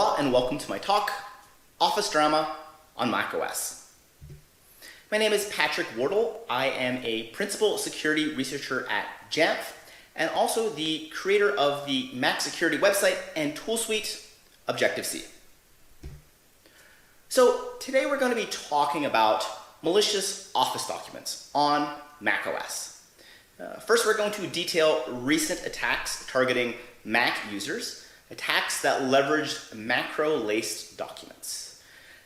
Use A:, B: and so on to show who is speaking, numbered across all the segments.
A: Aloha and welcome to my talk, Office Drama on macOS. My name is Patrick Wardle. I am a principal security researcher at Jamf and also the creator of the Mac security website and tool suite, Objective-C. So today we're going to be talking about malicious Office documents on macOS. First, we're going to detail recent attacks targeting Mac users, attacks that leveraged macro-laced documents.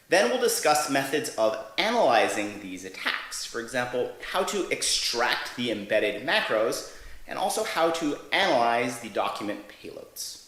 A: Then we'll discuss methods of analyzing these attacks. For example, how to extract the embedded macros, and also how to analyze the document payloads.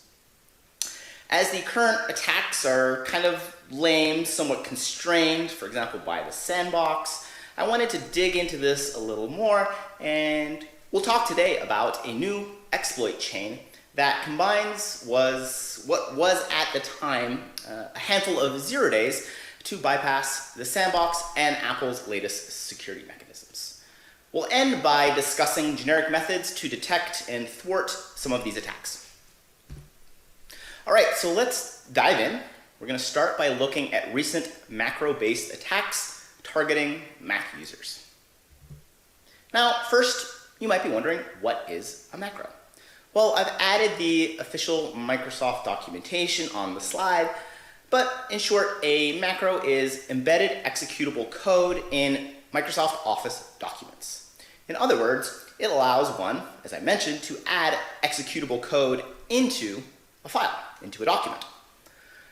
A: As the current attacks are kind of lame, somewhat constrained, for example, by the SANDBOX, I wanted to dig into this a little more, and we'll talk today about a new exploit chain that combines what was at the time a handful of 0 days to bypass the SANDBOX and Apple's latest security mechanisms. We'll end by discussing generic methods to detect and thwart some of these attacks. All right, so let's dive in. We're going to start by looking at recent macro-based attacks targeting Mac users. Now, first, you might be wondering, what is a macro? Well, I've added the official Microsoft documentation on the slide, but in short, a macro is embedded executable code in Microsoft Office documents. In other words, it allows one, as I mentioned, to add executable code into a file, into a document.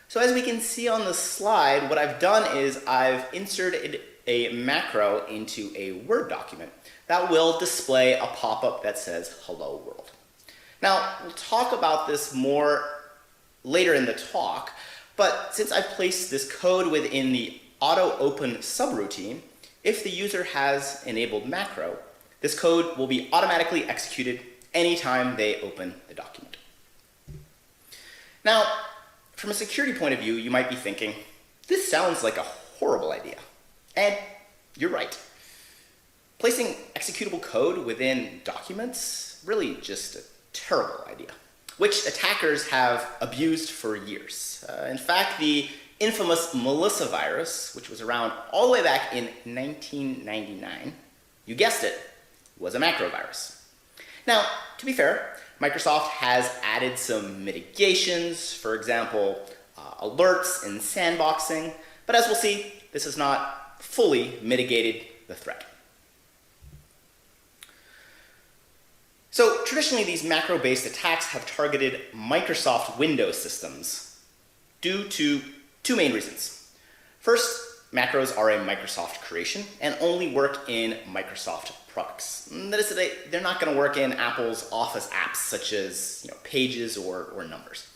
A: So as we can see on the slide, what I've done is I've inserted a macro into a Word document that will display a pop-up that says "Hello World." Now, we'll talk about this more later in the talk, but since I've placed this code within the auto-open subroutine, if the user has enabled macro, this code will be automatically executed anytime they open the document. Now, from a security point of view, you might be thinking, this sounds like a horrible idea. And you're right. Placing executable code within documents, really just a terrible idea, which attackers have abused for years. In fact, the infamous Melissa virus, which was around all the way back in 1999, you guessed it, was a macro virus. Now, to be fair, Microsoft has added some mitigations, for example, alerts and sandboxing, but as we'll see, this has not fully mitigated the threat. So traditionally, these macro-based attacks have targeted Microsoft Windows systems due to two main reasons. First, macros are a Microsoft creation and only work in Microsoft products. That is to say, they're not going to work in Apple's Office apps such as Pages or Numbers.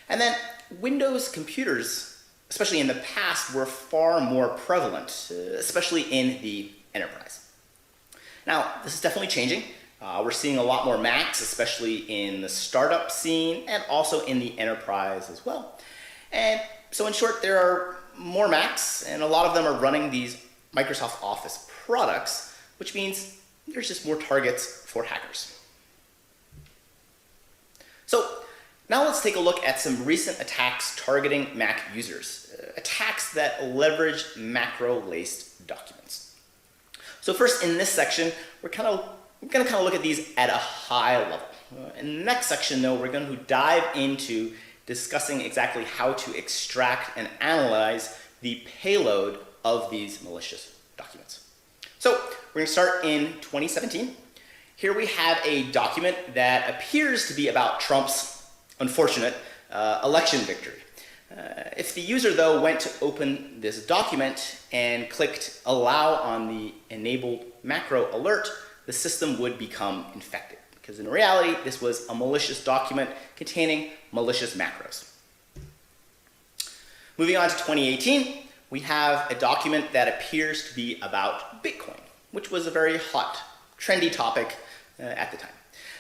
A: And then Windows computers, especially in the past, were far more prevalent, especially in the enterprise. Now, this is definitely changing. We're seeing a lot more Macs, especially in the startup scene and also in the enterprise as well. And so in short, there are more Macs, and a lot of them are running these Microsoft Office products, which means there's just more targets for hackers. So now let's take a look at some recent attacks targeting Mac users, attacks that leverage macro-laced documents. So first, in this section, we're going to look at these at a high level. In the next section, though, we're going to dive into discussing exactly how to extract and analyze the payload of these malicious documents. So we're going to start in 2017. Here we have a document that appears to be about Trump's unfortunate election victory. If the user, though, went to open this document and clicked allow on the enabled macro alert, the system would become infected, because in reality, this was a malicious document containing malicious macros. Moving on to 2018, we have a document that appears to be about Bitcoin, which was a very hot, trendy topic at the time.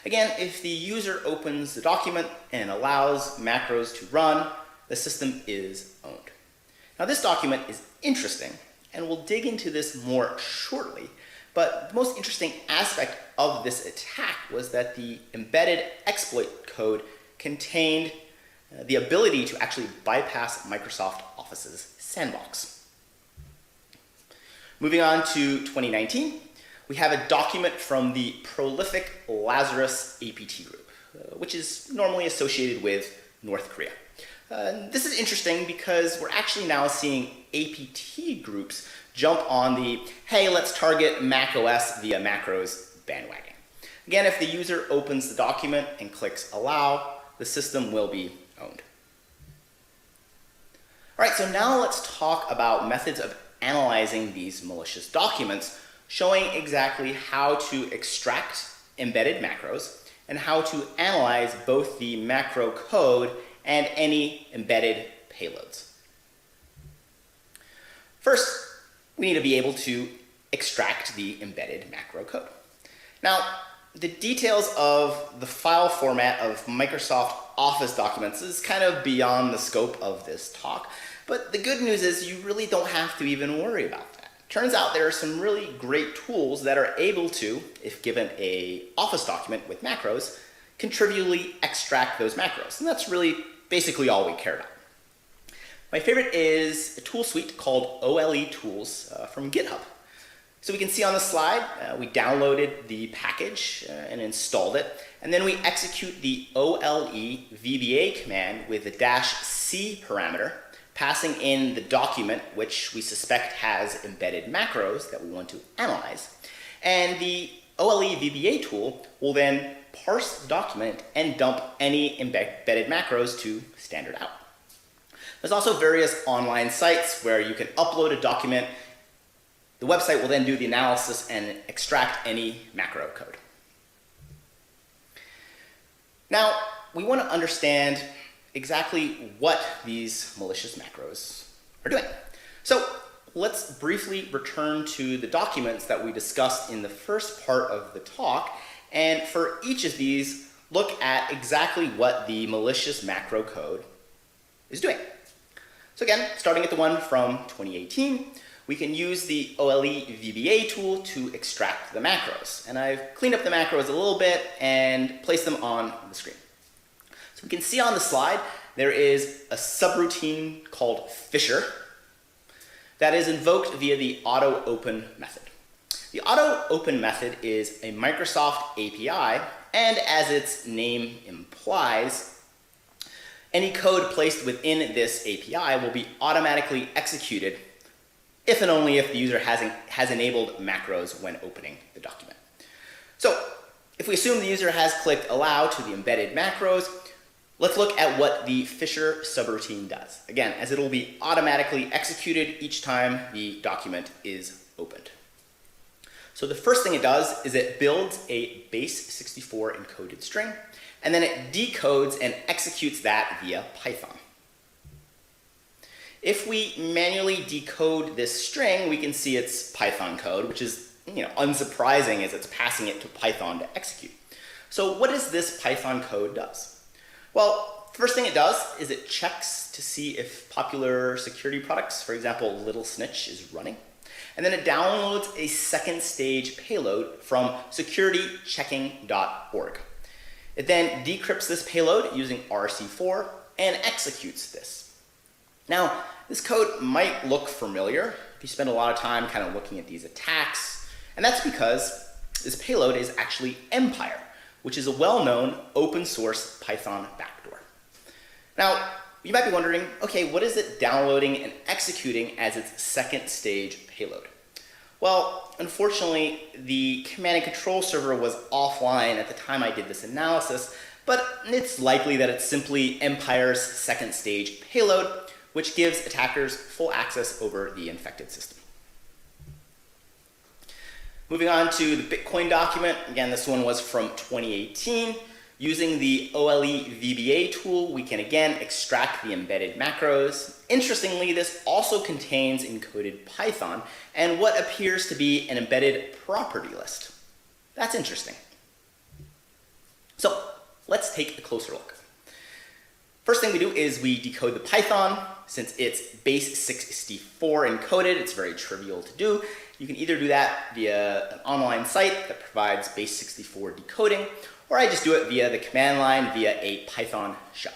A: Again, if the user opens the document and allows macros to run, the system is owned. Now, this document is interesting, and we'll dig into this more shortly. But the most interesting aspect of this attack was that the embedded exploit code contained the ability to actually bypass Microsoft Office's SANDBOX. Moving on to 2019, we have a document from the prolific Lazarus APT group, which is normally associated with North Korea. This is interesting because we're actually now seeing APT groups jump on the, hey, let's target macOS via macros bandwagon. Again, if the user opens the document and clicks allow, the system will be owned. All right, so now let's talk about methods of analyzing these malicious documents, showing exactly how to extract embedded macros and how to analyze both the macro code and any embedded payloads. First, we need to be able to extract the embedded macro code. Now, the details of the file format of Microsoft Office documents is kind of beyond the scope of this talk, but the good news is you really don't have to even worry about that. Turns out there are some really great tools that are able to, if given an Office document with macros, contributively extract those macros. And that's really basically all we care about. My favorite is a tool suite called OLE Tools from GitHub. So we can see on the slide, we downloaded the package and installed it, and then we execute the OLE VBA command with the -c parameter, passing in the document which we suspect has embedded macros that we want to analyze. And the OLE VBA tool will then parse the document and dump any embedded macros to standard out. There's also various online sites where you can upload a document. The website will then do the analysis and extract any macro code. Now, we want to understand exactly what these malicious macros are doing. So let's briefly return to the documents that we discussed in the first part of the talk, and for each of these, look at exactly what the malicious macro code is doing. So again, starting at the one from 2018, we can use the OLE VBA tool to extract the macros. And I've cleaned up the macros a little bit and placed them on the screen. So we can see on the slide, there is a subroutine called Fisher that is invoked via the auto-open method. The auto-open method is a Microsoft API, and as its name implies, any code placed within this API will be automatically executed if and only if the user has enabled macros when opening the document. So if we assume the user has clicked allow to the embedded macros, let's look at what the Fisher subroutine does. Again, as it will be automatically executed each time the document is opened. So the first thing it does is it builds a base 64 encoded string, and then it decodes and executes that via Python. If we manually decode this string, we can see its Python code, which is unsurprising as it's passing it to Python to execute. So what does this Python code does? Well, first thing it does is it checks to see if popular security products, for example, Little Snitch, is running. And then it downloads a second stage payload from securitychecking.org. It then decrypts this payload using RC4 and executes this. Now, this code might look familiar if you spend a lot of time kind of looking at these attacks, and that's because this payload is actually Empire, which is a well-known open source Python backdoor. Now, you might be wondering, okay, what is it downloading and executing as its second stage payload? Well, unfortunately, the command and control server was offline at the time I did this analysis, but it's likely that it's simply Empire's second stage payload, which gives attackers full access over the infected system. Moving on to the Bitcoin document. Again, this one was from 2018. Using the OLE VBA tool, we can again extract the embedded macros. Interestingly, this also contains encoded Python and what appears to be an embedded property list. That's interesting. So let's take a closer look. First thing we do is we decode the Python. Since it's base 64 encoded, it's very trivial to do. You can either do that via an online site that provides base 64 decoding, or I just do it via the command line via a Python shell.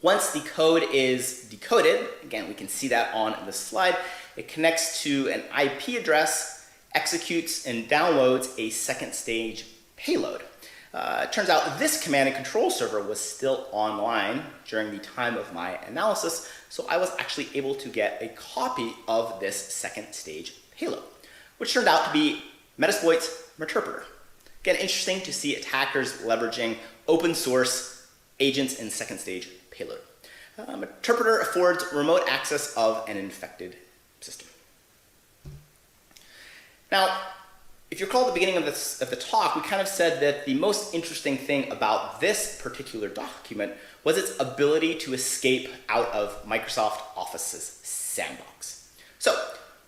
A: Once the code is decoded, again, we can see that on the slide, it connects to an IP address, executes and downloads a second stage payload. It turns out this command and control server was still online during the time of my analysis, so I was actually able to get a copy of this second stage payload, which turned out to be Metasploit's Meterpreter. Again, interesting to see attackers leveraging open source agents in second stage payload. Meterpreter affords remote access of an infected system. Now, if you recall at the beginning of the talk, we kind of said that the most interesting thing about this particular document was its ability to escape out of Microsoft Office's sandbox. So,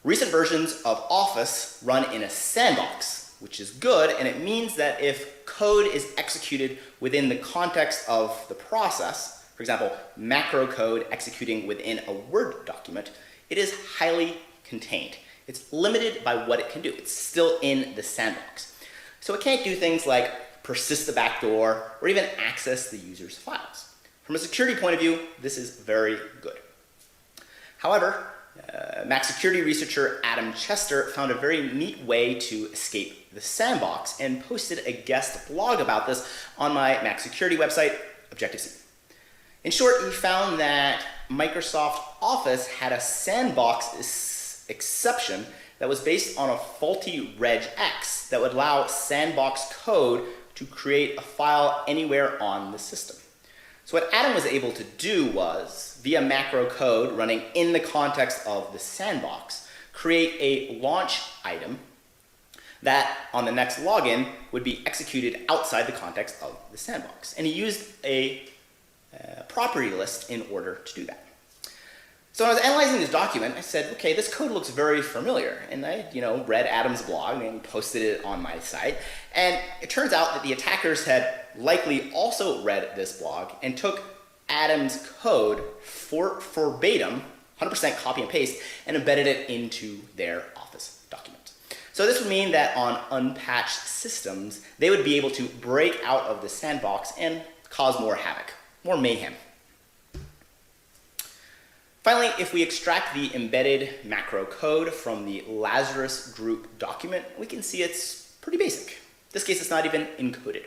A: recent versions of Office run in a sandbox, which is good, and it means that if code is executed within the context of the process, for example, macro code executing within a Word document, it is highly contained. It's limited by what it can do. It's still in the sandbox. So it can't do things like persist the backdoor or even access the user's files. From a security point of view, this is very good. However, Mac security researcher Adam Chester found a very neat way to escape the sandbox and posted a guest blog about this on my Mac security website, Objective-C. In short, he found that Microsoft Office had a sandbox exception that was based on a faulty regex that would allow sandbox code to create a file anywhere on the system. So what Adam was able to do was, via macro code running in the context of the sandbox, create a launch item that on the next login would be executed outside the context of the sandbox. And he used a property list in order to do that. So when I was analyzing this document, I said, okay, this code looks very familiar. And I, read Adam's blog and posted it on my site. And it turns out that the attackers had likely also read this blog and took Adam's code verbatim, 100% copy and paste, and embedded it into their Office document. So this would mean that on unpatched systems, they would be able to break out of the sandbox and cause more havoc, more mayhem. Finally, if we extract the embedded macro code from the Lazarus group document, we can see it's pretty basic. In this case, it's not even encoded.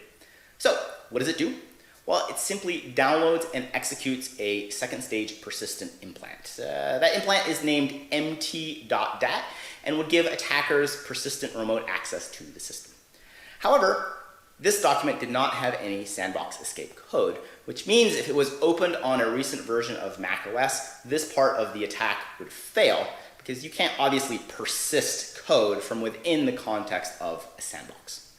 A: So, what does it do? Well, it simply downloads and executes a second stage persistent implant. That implant is named mt.dat and would give attackers persistent remote access to the system. However, this document did not have any sandbox escape code, which means if it was opened on a recent version of macOS, this part of the attack would fail because you can't obviously persist code from within the context of a sandbox.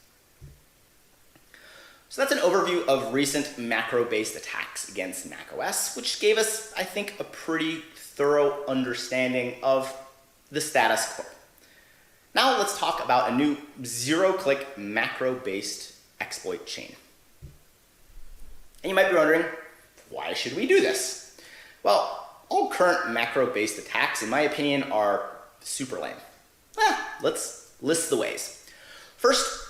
A: So that's an overview of recent macro-based attacks against macOS, which gave us, I think, a pretty thorough understanding of the status quo. Now let's talk about a new zero-click macro-based exploit chain. And you might be wondering, why should we do this? Well, all current macro-based attacks, in my opinion, are super lame. Let's list the ways. First,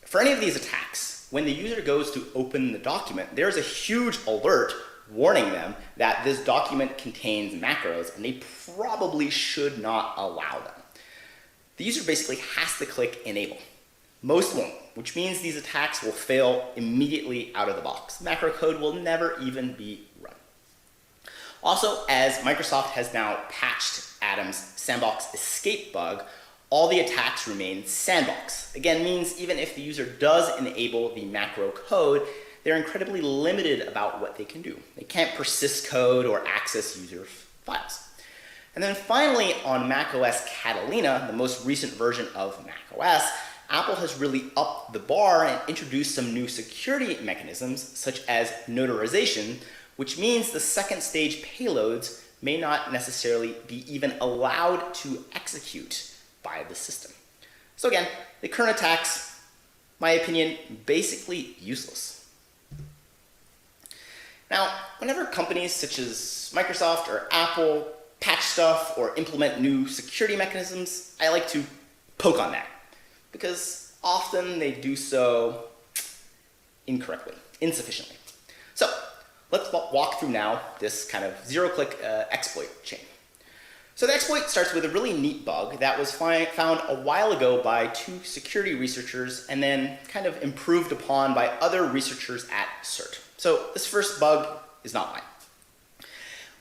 A: for any of these attacks, when the user goes to open the document, there's a huge alert warning them that this document contains macros and they probably should not allow them. The user basically has to click enable. Most won't, which means these attacks will fail immediately out of the box. Macro code will never even be run. Also, as Microsoft has now patched Adam's sandbox escape bug, all the attacks remain sandbox. Again, means even if the user does enable the macro code, they're incredibly limited about what they can do. They can't persist code or access user files. And then finally, on macOS Catalina, the most recent version of macOS, Apple has really upped the bar and introduced some new security mechanisms, such as notarization, which means the second stage payloads may not necessarily be even allowed to execute by the system. So again, the current attacks, my opinion, basically useless. Now, whenever companies such as Microsoft or Apple patch stuff or implement new security mechanisms, I like to poke on that, because often they do so incorrectly, insufficiently. So Let's walk through now this kind of zero-click exploit chain. So the exploit starts with a really neat bug that was found a while ago by 2 security researchers and then kind of improved upon by other researchers at CERT. So this first bug is not mine.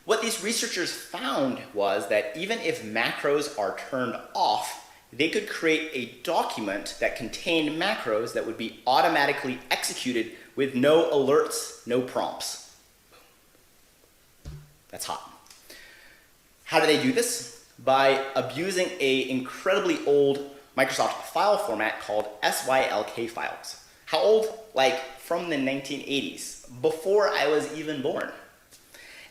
A: What these researchers found was that even if macros are turned off, they could create a document that contained macros that would be automatically executed with no alerts, no prompts. That's hot. How do they do this? By abusing an incredibly old Microsoft file format called SYLK files. How old? Like from the 1980s, before I was even born.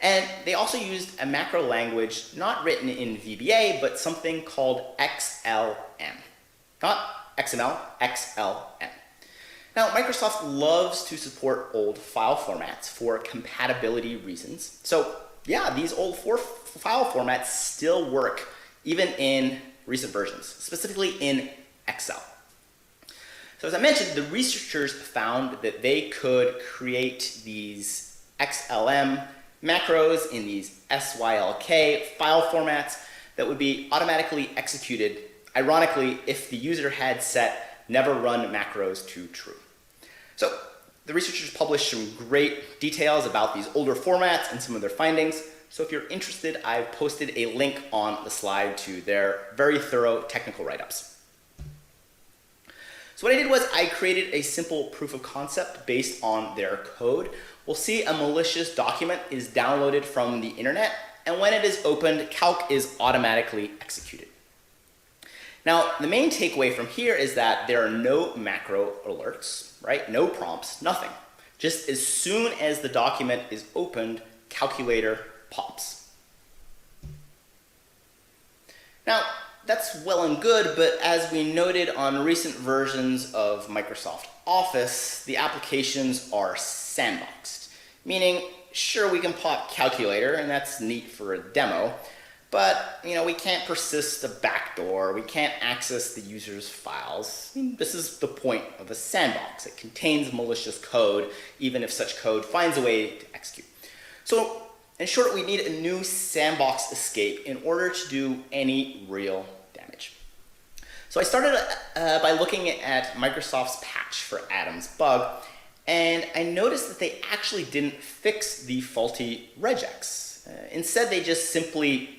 A: And they also used a macro language not written in VBA, but something called XLM. Not XML, XLM. Now, Microsoft loves to support old file formats for compatibility reasons. So yeah, these old file formats still work even in recent versions, specifically in Excel. So as I mentioned, the researchers found that they could create these XLM macros in these SYLK file formats that would be automatically executed, ironically, if the user had set never run macros to true. So the researchers published some great details about these older formats and some of their findings. So if you're interested, I've posted a link on the slide to their very thorough technical write-ups. So what I did was I created a simple proof of concept based on their code. We'll see a malicious document is downloaded from the internet, and when it is opened, calc is automatically executed. Now, the main takeaway from here is that there are no macro alerts, right? No prompts, nothing. Just as soon as the document is opened, calculator pops. Now, that's well and good, but as we noted on recent versions of Microsoft Office, the applications are sandboxed, meaning sure we can pop calculator, and that's neat for a demo, but we can't persist a backdoor, we can't access the user's files. This is the point of a sandbox. It contains malicious code, even if such code finds a way to execute. So in short, we need a new sandbox escape in order to do any real damage. So I started by looking at Microsoft's patch for Adam's bug, and I noticed that they actually didn't fix the faulty regex. Instead, they just simply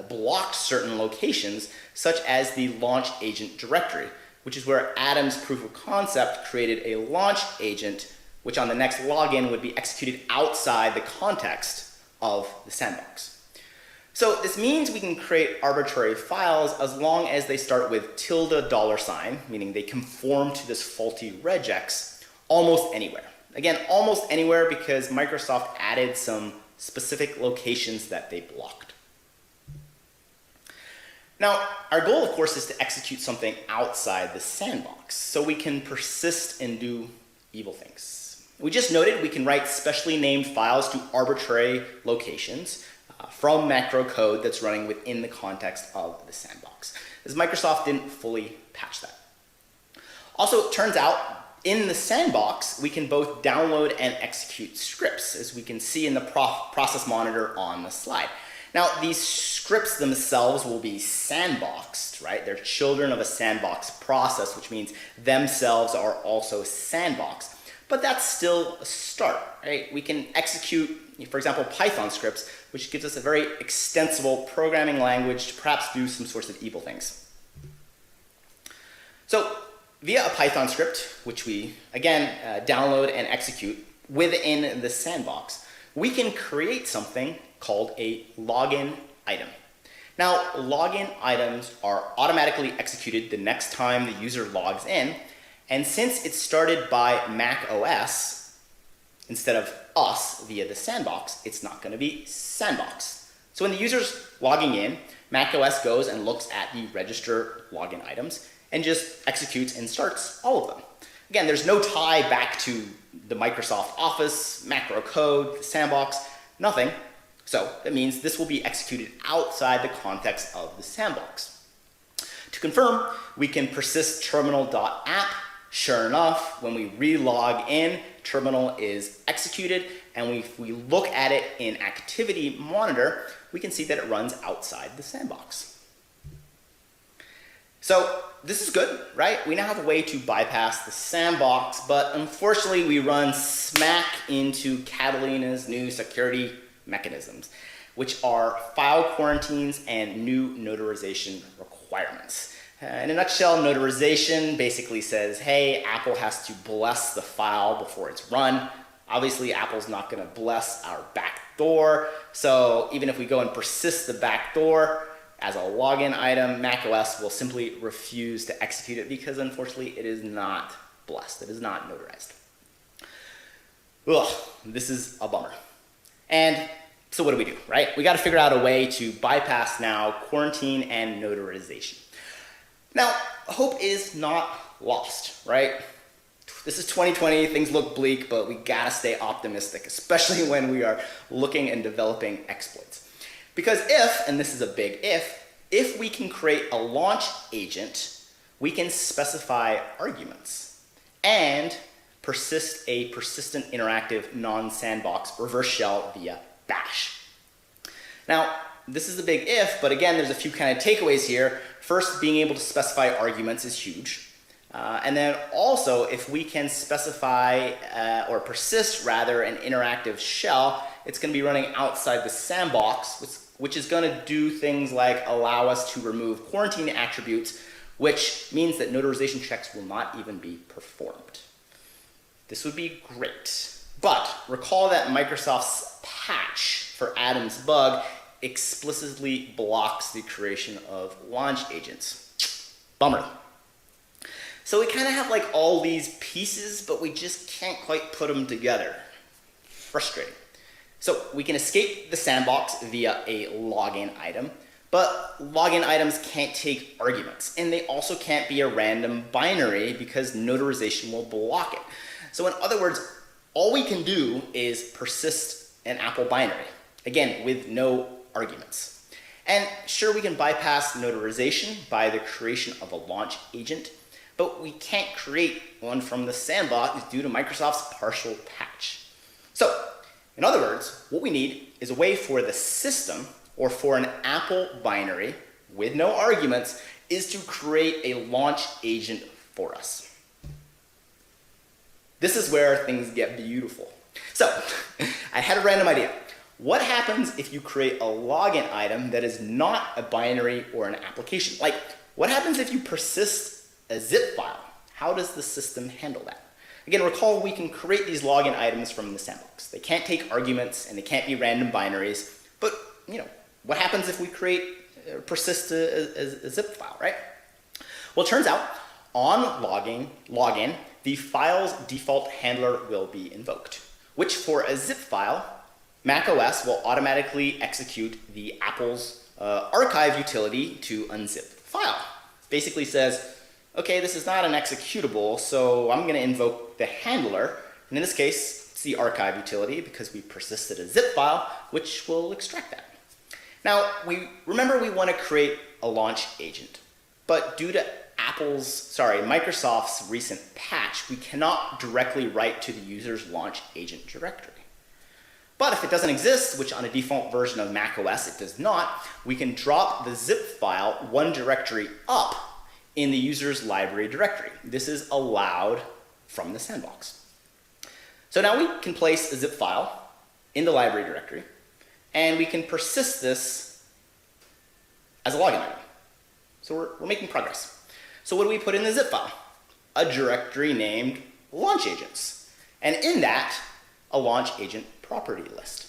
A: blocked certain locations, such as the launch agent directory, which is where Adam's proof of concept created a launch agent, which on the next login would be executed outside the context of the sandbox. So this means we can create arbitrary files as long as they start with $, meaning they conform to this faulty regex almost anywhere. Again, almost anywhere because Microsoft added some specific locations that they blocked. Now, our goal, of course, is to execute something outside the sandbox so we can persist and do evil things. We just noted we can write specially named files to arbitrary locations from macro code that's running within the context of the sandbox, as Microsoft didn't fully patch that. Also, it turns out in the sandbox, we can both download and execute scripts, as we can see in the process monitor on the slide. Now, these scripts themselves will be sandboxed, right? They're children of a sandbox process, which means themselves are also sandboxed. But that's still a start, right? We can execute, for example, Python scripts, which gives us a very extensible programming language to perhaps do some sorts of evil things. So via a Python script, which we, again, download and execute within the sandbox, we can create something called a login item. Now, login items are automatically executed the next time the user logs in, and since it started by macOS instead of us via the sandbox, it's not going to be sandboxed. So when the user's logging in, macOS goes and looks at the register login items and just executes and starts all of them. Again, there's no tie back to the Microsoft Office, macro code, the sandbox, nothing. So that means this will be executed outside the context of the sandbox. To confirm, we can persist terminal.app. Sure enough, when we re-log in, terminal is executed, and if we look at it in Activity Monitor, we can see that it runs outside the sandbox. So this is good, right? We now have a way to bypass the sandbox, but unfortunately we run smack into Catalina's new security mechanisms, which are file quarantines and new notarization requirements. In a nutshell, notarization basically says, hey, Apple has to bless the file before it's run. Obviously, Apple's not going to bless our backdoor, so even if we go and persist the backdoor as a login item, macOS will simply refuse to execute it because unfortunately it is not blessed. It is not notarized. Ugh, this is a bummer. And so what do, right? We got to figure out a way to bypass now quarantine and notarization. Now, hope is not lost, right? This is 2020, things look bleak, but we gotta stay optimistic, especially when we are looking and developing exploits. Because if, and this is a big if we can create a launch agent, we can specify arguments and persist a persistent interactive non-sandbox reverse shell via bash. Now, this is a big if, but again, there's a few kind of takeaways here. First, being able to specify arguments is huge. And then also, if we can specify or persist rather an interactive shell, it's going to be running outside the sandbox, which is going to do things like allow us to remove quarantine attributes, which means that notarization checks will not even be performed. This would be great. But recall that Microsoft's patch for Adam's bug explicitly blocks the creation of launch agents. Bummer. So we kind of have like all these pieces, but we just can't quite put them together. Frustrating. So we can escape the sandbox via a login item, but login items can't take arguments, and they also can't be a random binary because notarization will block it. So in other words, all we can do is persist an Apple binary, again, with no arguments. And sure, we can bypass notarization by the creation of a launch agent, but we can't create one from the sandbox due to Microsoft's partial patch. So, in other words, what we need is a way for the system, or for an Apple binary with no arguments, is to create a launch agent for us. This is where things get beautiful. So, I had a random idea. What happens if you create a login item that is not a binary or an application? Like, what happens if you persist a zip file? How does the system handle that? Again, recall we can create these login items from the sandbox. They can't take arguments and they can't be random binaries, but what happens if we persist a zip file, right? Well, it turns out on login, the file's default handler will be invoked, which for a zip file, macOS will automatically execute the Apple's archive utility to unzip the file. Basically says, okay, this is not an executable, so I'm going to invoke the handler. And in this case, it's the archive utility because we persisted a zip file, which will extract that. Now, remember we want to create a launch agent, but due to Microsoft's recent patch, we cannot directly write to the user's launch agent directory. But if it doesn't exist, which on a default version of macOS it does not, we can drop the zip file one directory up in the user's library directory. This is allowed from the sandbox. So now we can place a zip file in the library directory, and we can persist this as a login item. So we're making progress. So what do we put in the zip file? A directory named launch agents. And in that, a launch agent property list.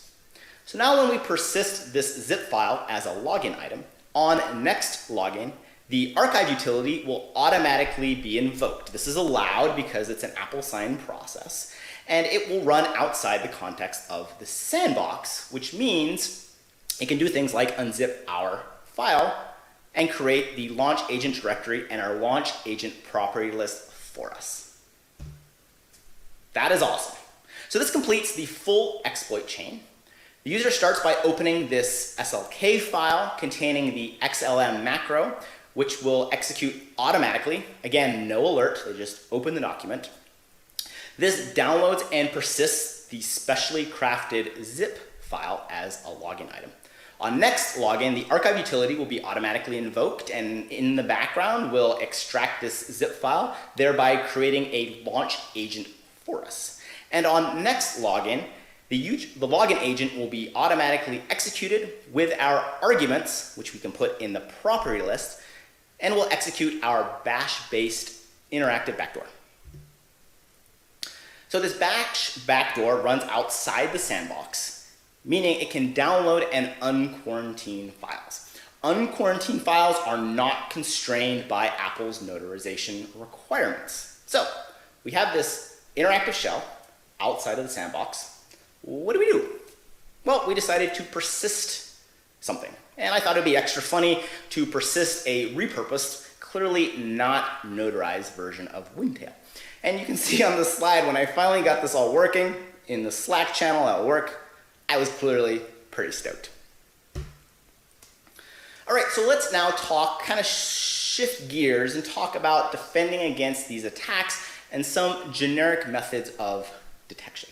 A: So now when we persist this zip file as a login item, on next login, the archive utility will automatically be invoked. This is allowed because it's an Apple sign process, and it will run outside the context of the sandbox, which means it can do things like unzip our file and create the launch agent directory and our launch agent property list for us. That is awesome. So this completes the full exploit chain. The user starts by opening this SLK file containing the XLM macro, which will execute automatically. Again, no alert, they just open the document. This downloads and persists the specially crafted zip file as a login item. On next login, the archive utility will be automatically invoked, and in the background, we'll extract this zip file, thereby creating a launch agent for us. And on next login, the login agent will be automatically executed with our arguments, which we can put in the property list, and we'll execute our bash-based interactive backdoor. So this bash backdoor runs outside the sandbox, meaning it can download and unquarantine files. Unquarantined files are not constrained by Apple's notarization requirements. So we have this interactive shell outside of the sandbox. What do? Well, we decided to persist something. And I thought it'd be extra funny to persist a repurposed, clearly not notarized version of Windtail. And you can see on the slide, when I finally got this all working in the Slack channel at work, I was clearly pretty stoked. All right, so let's now kind of shift gears and talk about defending against these attacks and some generic methods of detection.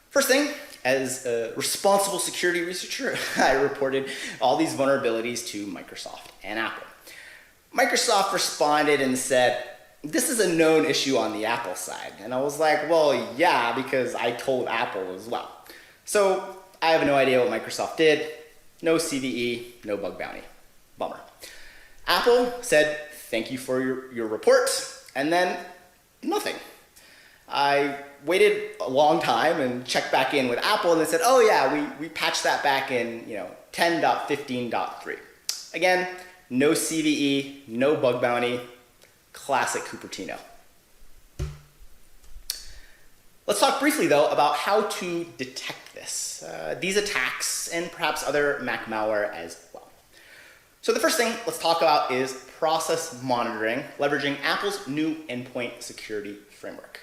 A: First thing, as a responsible security researcher, I reported all these vulnerabilities to Microsoft and Apple. Microsoft responded and said, this is a known issue on the Apple side. And I was like, well, yeah, because I told Apple as well. So I have no idea what Microsoft did. No CVE, no bug bounty. Bummer. Apple said, thank you for your report, and then nothing. I waited a long time and checked back in with Apple, and they said, oh yeah, we patched that back in 10.15.3. Again, no CVE, no bug bounty, classic Cupertino. Let's talk briefly though about how to detect this, these attacks and perhaps other Mac malware as well. So the first thing let's talk about is process monitoring, leveraging Apple's new endpoint security framework.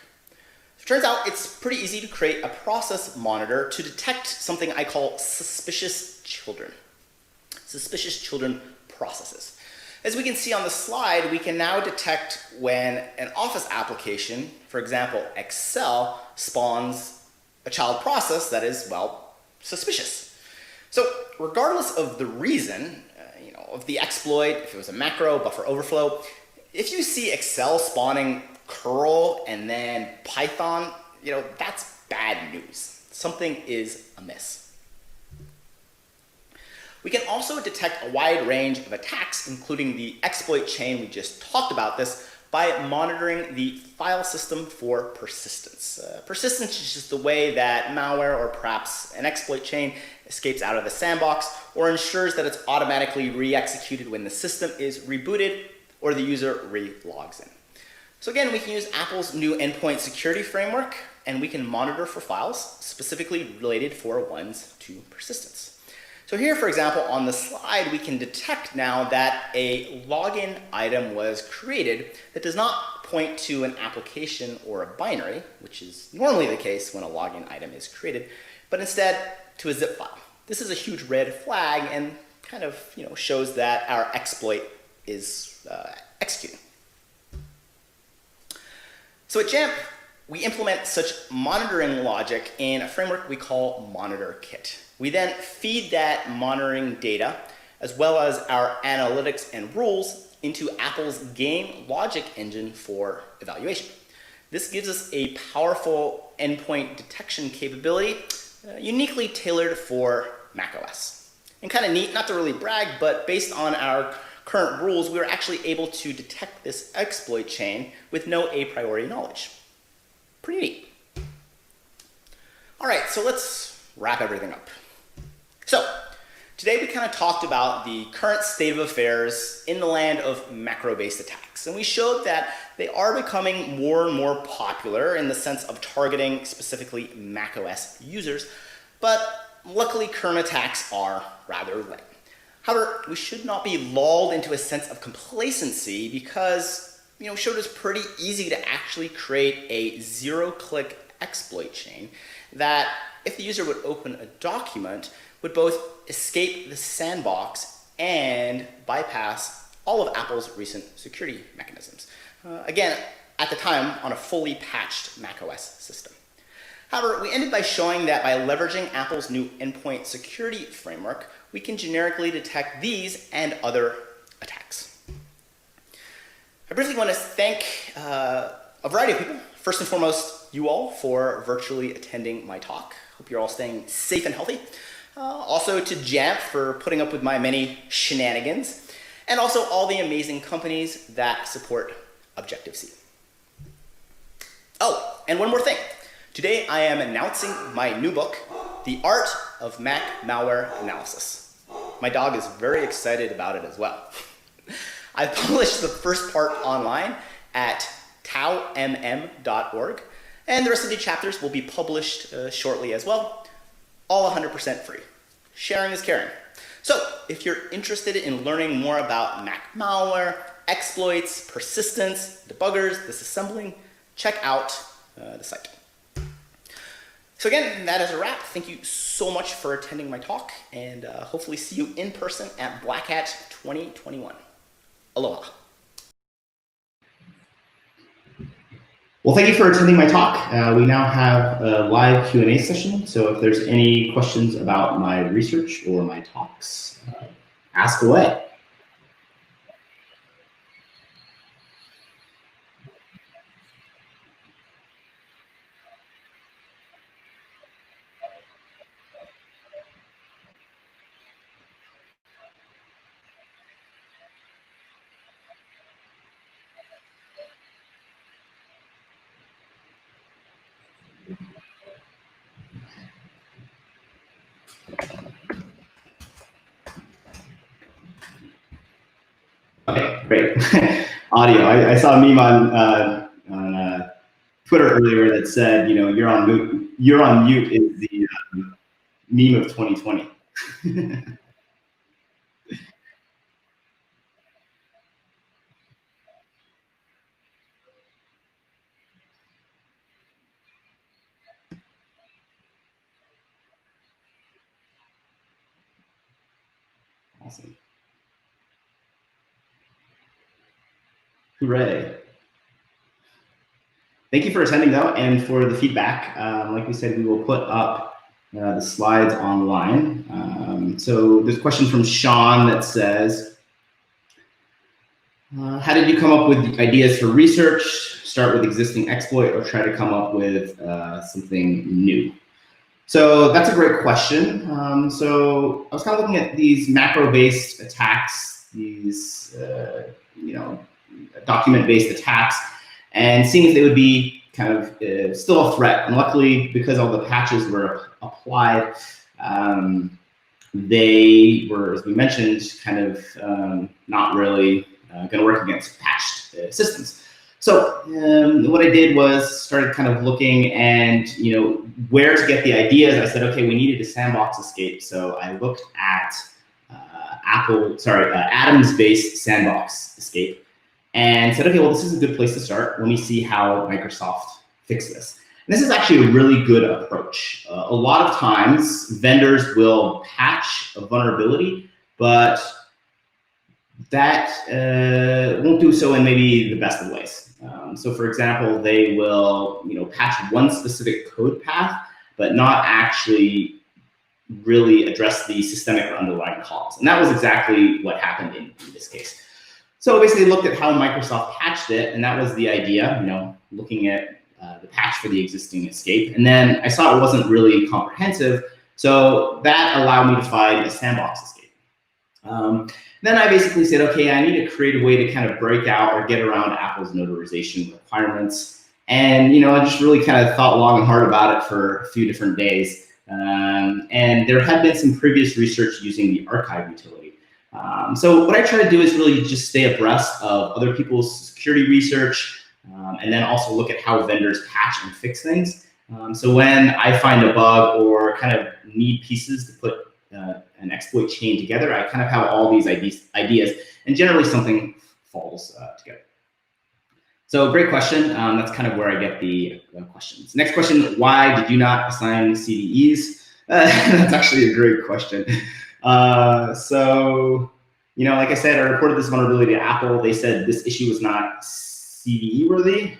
A: It turns out it's pretty easy to create a process monitor to detect something I call suspicious children. Suspicious children processes. As we can see on the slide, we can now detect when an Office application, for example, Excel, spawns a child process that is, well, suspicious. So regardless of the reason, of the exploit, if it was a macro, buffer overflow, if you see Excel spawning curl and then Python, that's bad news. Something is amiss. We can also detect a wide range of attacks, including the exploit chain we just talked about this, by monitoring the file system for persistence. Persistence is just the way that malware or perhaps an exploit chain escapes out of the sandbox or ensures that it's automatically re-executed when the system is rebooted or the user re-logs in. So again, we can use Apple's new endpoint security framework, and we can monitor for files specifically related for ones to persistence. So here, for example, on the slide, we can detect now that a login item was created that does not point to an application or a binary, which is normally the case when a login item is created, but instead to a zip file. This is a huge red flag and kind of shows that our exploit is executing. So at Jamf, we implement such monitoring logic in a framework we call MonitorKit. We then feed that monitoring data, as well as our analytics and rules, into Apple's game logic engine for evaluation. This gives us a powerful endpoint detection capability, uniquely tailored for macOS. And kind of neat, not to really brag, but based on our current rules, we were actually able to detect this exploit chain with no a priori knowledge. Pretty neat. All right, so let's wrap everything up. So today we kind of talked about the current state of affairs in the land of macro-based attacks. And we showed that they are becoming more and more popular in the sense of targeting specifically macOS users, but luckily current attacks are rather lame. However, we should not be lulled into a sense of complacency because it showed us pretty easy to actually create a zero-click exploit chain that, if the user would open a document, would both escape the sandbox and bypass all of Apple's recent security mechanisms. Again, at the time, on a fully patched macOS system. However, we ended by showing that by leveraging Apple's new endpoint security framework, we can generically detect these and other attacks. I briefly want to thank a variety of people. First and foremost, you all for virtually attending my talk. Hope you're all staying safe and healthy. Also to Jamf for putting up with my many shenanigans, and also all the amazing companies that support Objective-C. Oh, and one more thing. Today I am announcing my new book, The Art of Mac Malware Analysis. My dog is very excited about it as well. I published the first part online at taumm.org, and the rest of the chapters will be published shortly as well, all 100% free. Sharing is caring. So if you're interested in learning more about Mac malware, exploits, persistence, debuggers, disassembling, check out the site. So again, that is a wrap. Thank you so much for attending my talk, and hopefully see you in person at Black Hat 2021. Aloha. Well, thank you for attending my talk. We now have a live Q&A session, so if there's any questions about my research or my talks, ask away. Okay, great. Audio. I saw a meme on Twitter earlier that said, you know, you're on mute is the meme of 2020. Awesome. Hooray. Thank you for attending, though, and for the feedback. Like we said, we will put up the slides online. So there's a question from Sean that says, how did you come up with ideas for research? Start with existing exploit or try to come up with something new? So that's a great question. So I was kind of looking at these macro-based attacks, these document-based attacks, and seeing if they would be kind of still a threat. And luckily, because all the patches were applied, they were, as we mentioned, kind of not really going to work against patched systems. So what I did was started kind of looking and where to get the ideas. I said, okay, we needed a sandbox escape. So I looked at Adams-based sandbox escape and said, okay, well, this is a good place to start. Let me see how Microsoft fixed this. And this is actually a really good approach. A lot of times vendors will patch a vulnerability, but that won't do so in maybe the best of ways. So for example, they will patch one specific code path, but not actually really address the systemic or underlying cause. And that was exactly what happened in this case. So basically looked at how Microsoft patched it, and that was the idea, looking at the patch for the existing escape. And then I saw it wasn't really comprehensive, so that allowed me to find a sandbox escape. Then I basically said, okay, I need to create a way to kind of break out or get around Apple's notarization requirements. And I just really kind of thought long and hard about it for a few different days. And there had been some previous research using the archive utility. So what I try to do is really just stay abreast of other people's security research, and then also look at how vendors patch and fix things. So when I find a bug or kind of need pieces to put an exploit chain together, I kind of have all these ideas, and generally something falls together. So great question. That's kind of where I get the questions. Next question, why did you not assign CVEs? That's actually a great question. So, like I said, I reported this vulnerability to Apple. They said this issue was not CVE worthy.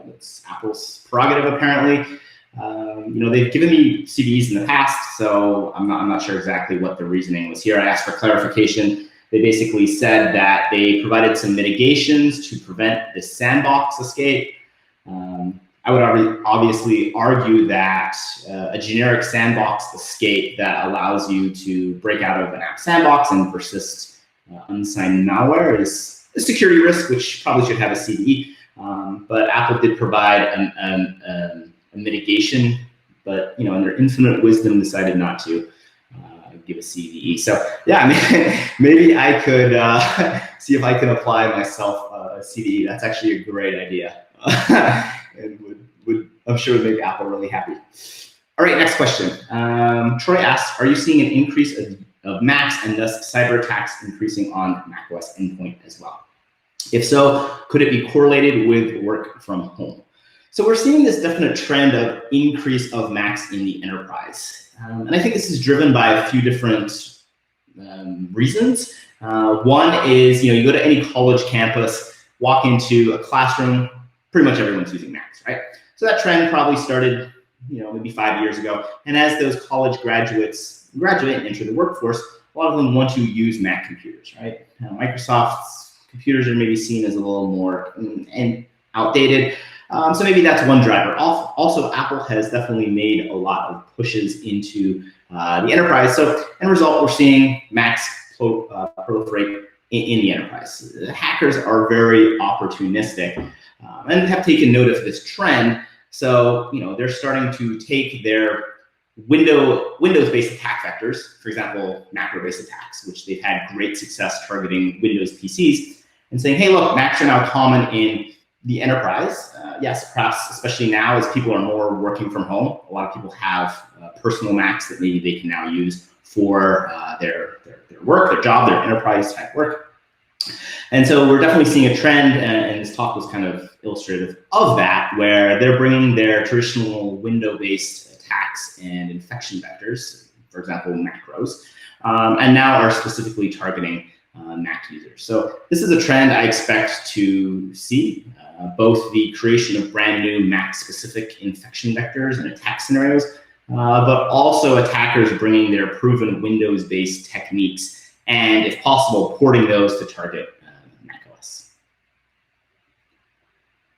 A: It's Apple's prerogative apparently. They've given me CVEs in the past, so I'm not sure exactly what the reasoning was here. I asked for clarification. They basically said that they provided some mitigations to prevent the SANDBOX escape. I would obviously argue that a generic SANDBOX escape that allows you to break out of an app sandbox and persist unsigned malware is a security risk, which probably should have a CVE. But Apple did provide a mitigation, but in their infinite wisdom decided not to give a CVE. So yeah, maybe I could see if I can apply myself a CVE. That's actually a great idea, and would I'm sure would make Apple really happy. All right, next question. Troy asks, are you seeing an increase of Macs and thus cyber attacks increasing on macOS endpoint as well? If so, could it be correlated with work from home? So we're seeing this definite trend of increase of Macs in the enterprise. And I think this is driven by a few different reasons. One is, you go to any college campus, walk into a classroom, pretty much everyone's using Macs, right? So that trend probably started, maybe 5 years ago. And as those college graduates graduate and enter the workforce, a lot of them want to use Mac computers, right? Microsoft's computers are maybe seen as a little more outdated. So maybe that's one driver. Also, Apple has definitely made a lot of pushes into the enterprise. So, in result, we're seeing Macs proliferate in the enterprise. The hackers are very opportunistic and have taken note of this trend. So, they're starting to take their Windows-based attack vectors, for example, macro-based attacks, which they've had great success targeting Windows PCs, and saying, hey, look, Macs are now common in the enterprise. Yes, perhaps especially now as people are more working from home. A lot of people have personal Macs that maybe they can now use for their work, their job, their enterprise type work. And so we're definitely seeing a trend, and this talk was kind of illustrative of that, where they're bringing their traditional window-based attacks and infection vectors, for example, macros, and now are specifically targeting Mac users. So this is a trend I expect to see, both the creation of brand new Mac-specific infection vectors and attack scenarios, but also attackers bringing their proven Windows-based techniques and, if possible, porting those to target macOS.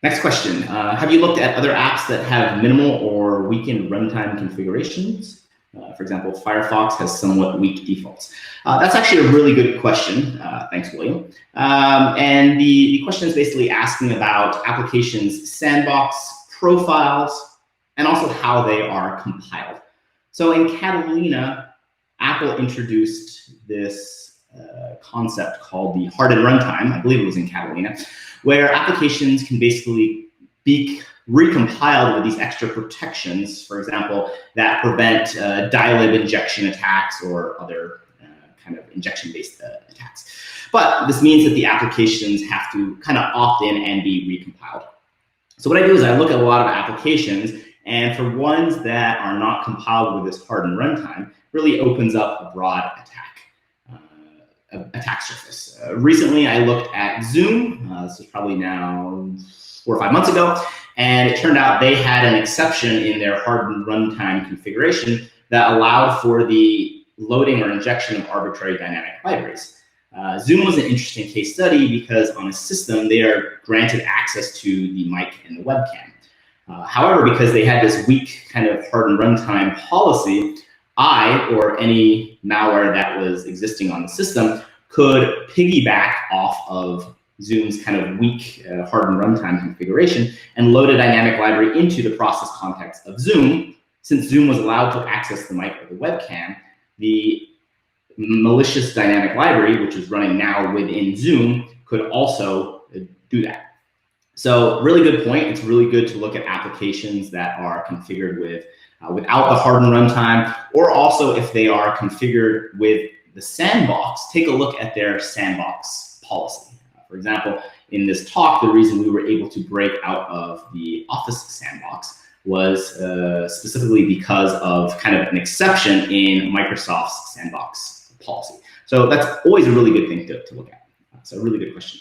A: Next question. Have you looked at other apps that have minimal or weakened runtime configurations? For example, Firefox has somewhat weak defaults. That's actually a really good question. Thanks, William. And the question is basically asking about applications' sandbox profiles and also how they are compiled. So in Catalina, Apple introduced this concept called the hardened runtime. I believe it was in Catalina, where applications can basically be recompiled with these extra protections, for example, that prevent dilib injection attacks or other kind of injection-based attacks. But this means that the applications have to kind of opt in and be recompiled. So what I do is I look at a lot of applications, and for ones that are not compiled with this hardened runtime, really opens up a broad attack surface. Recently, I looked at Zoom. This was probably now 4 or 5 months ago, and it turned out they had an exception in their hardened runtime configuration that allowed for the loading or injection of arbitrary dynamic libraries. Zoom was an interesting case study because on a system, they are granted access to the mic and the webcam. However, because they had this weak kind of hardened runtime policy, I, or any malware that was existing on the system, could piggyback off of Zoom's kind of weak hardened runtime configuration and load a dynamic library into the process context of Zoom. Since Zoom was allowed to access the mic or the webcam, the malicious dynamic library, which is running now within Zoom, could also do that. So really good point. It's really good to look at applications that are configured with without the hardened runtime, or also if they are configured with the sandbox, take a look at their sandbox policy. For example, in this talk, the reason we were able to break out of the Office sandbox was specifically because of kind of an exception in Microsoft's sandbox policy. So that's always a really good thing to look at. So a really good question.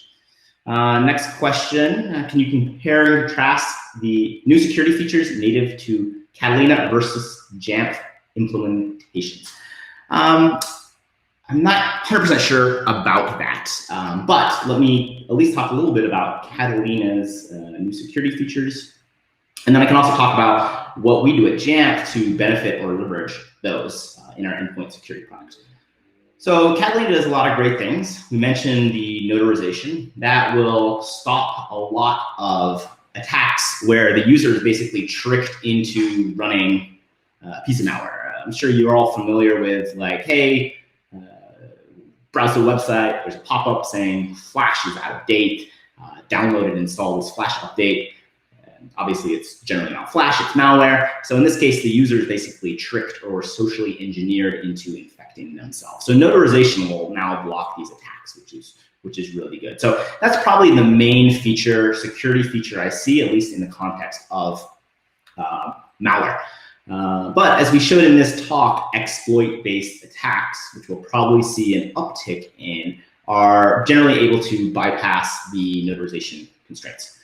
A: Next question, can you compare and contrast the new security features native to Catalina versus Jamf implementations. I'm not 100% sure about that, but let me at least talk a little bit about Catalina's new security features. And then I can also talk about what we do at Jamf to benefit or leverage those in our endpoint security products. So Catalina does a lot of great things. We mentioned the notarization. That will stop a lot of attacks where the user is basically tricked into running a piece of malware. I'm sure you're all familiar with, like, hey, browse the website, there's a pop-up saying Flash is out of date, download and install this Flash update. And obviously it's generally not Flash, it's malware. So in this case, the user is basically tricked or socially engineered into infecting themselves. So notarization will now block these attacks, which is really good. So that's probably the main feature, security feature I see, at least in the context of malware. But as we showed in this talk, exploit-based attacks, which we'll probably see an uptick in, are generally able to bypass the notarization constraints.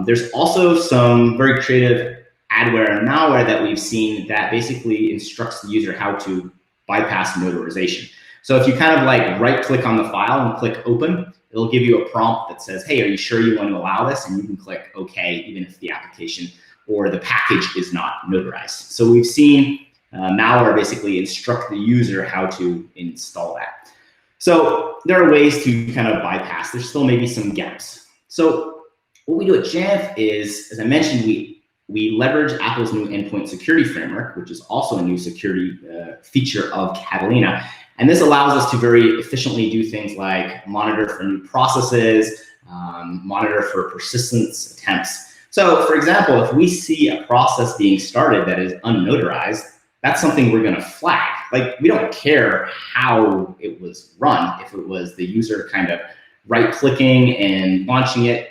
A: There's also some very creative adware and malware that we've seen that basically instructs the user how to bypass notarization. So if you kind of like right-click on the file and click open, it'll give you a prompt that says, hey, are you sure you want to allow this? And you can click OK, even if the application or the package is not notarized. So we've seen malware basically instruct the user how to install that. So there are ways to kind of bypass. There's still maybe some gaps. So what we do at Jamf is, as I mentioned, we leverage Apple's new endpoint security framework, which is also a new security feature of Catalina. And this allows us to very efficiently do things like monitor for new processes, monitor for persistence attempts. So for example, if we see a process being started that is unnotarized, that's something we're gonna flag. Like, we don't care how it was run, if it was the user kind of right-clicking and launching it,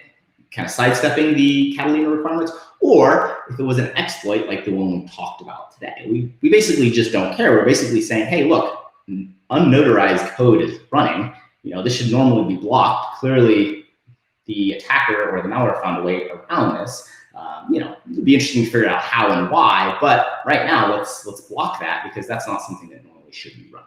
A: kind of sidestepping the Catalina requirements, or if it was an exploit like the one we talked about today. We basically just don't care. We're basically saying, hey, look, unnotarized code is running. You know, this should normally be blocked. Clearly, the attacker or the malware found a way around this. You know, it'd be interesting to figure out how and why, but right now let's block that because that's not something that normally should be run.